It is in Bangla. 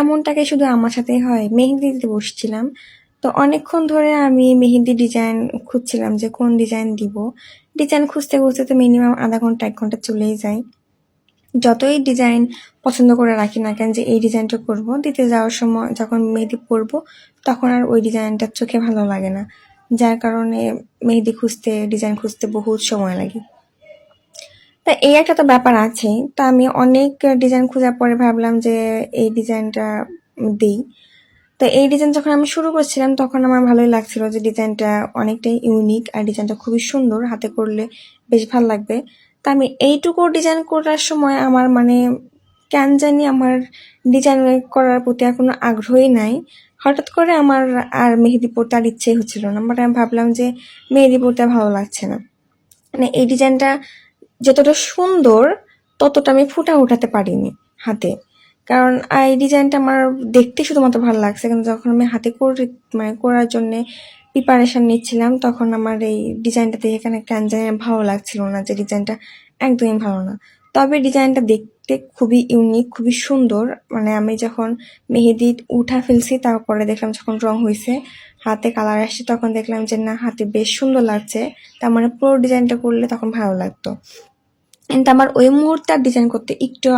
এমনটাকে শুধু আমার সাথেই হয়? মেহেন্দি দিতে বসছিলাম, তো অনেকক্ষণ ধরে আমি মেহেন্দি ডিজাইন খুঁজছিলাম যে কোন ডিজাইন দিব। ডিজাইন খুঁজতে খুঁজতে তো মিনিমাম আধা ঘন্টা 1 ঘন্টা চলেই যায়। যতই ডিজাইন পছন্দ করে রাখি না কেন যে এই ডিজাইনটা করব, দিতে যাওয়ার সময় যখন মেহেদি পরবো তখন আর ওই ডিজাইনটা চোখে ভালো লাগে না, যার কারণে মেহেদি খুঁজতে ডিজাইন খুঁজতে বহুত সময় লাগে। তা এই একটা তো ব্যাপার আছে। তা আমি অনেক ডিজাইন খোঁজার পরে ভাবলাম যে এই ডিজাইনটা দিই। তো এই ডিজাইন যখন আমি শুরু করছিলাম তখন আমার ভালোই লাগছিল যে ডিজাইনটা অনেকটাই ইউনিক আর ডিজাইনটা খুবই সুন্দর, হাতে করলে বেশ ভালো লাগবে। তা আমি এইটুকু ডিজাইন করার সময় আমার মানে কেন জানি আমার ডিজাইন করার প্রতি আর কোনো আগ্রহই নাই। হঠাৎ করে আমার আর মেহেদি পরতে আর ইচ্ছেই হচ্ছিল না, বাট আমি ভাবলাম যে মেহেদি পরতে ভালো লাগছে না। মানে এই ডিজাইনটা যতটা সুন্দর ততটা আমি ফুটা উঠাতে পারিনি হাতে, কারণ এই ডিজাইনটা আমার দেখতে শুধুমাত্র ভালো লাগছে, কিন্তু যখন আমি হাতে মানে করার জন্য প্রিপারেশন নিচ্ছিলাম তখন আমার এই ডিজাইনটা দেখে এখানে কেন জানি ভালো লাগছিল না, যে ডিজাইনটা একদমই ভালো না। তবে ডিজাইনটা দেখতে খুবই ইউনিক, খুবই সুন্দর। মানে আমি যখন মেহেদি উঠা ফেলছি তারপরে দেখলাম যখন রং হয়েছে, হাতে কালার আসছে, তখন দেখলাম যে না, হাতে বেশ সুন্দর লাগছে। তার মানে পুরো ডিজাইনটা করলে তখন ভালো লাগতো, কিন্তু আমার ওই মুহূর্তে আর ডিজাইন করতে একটু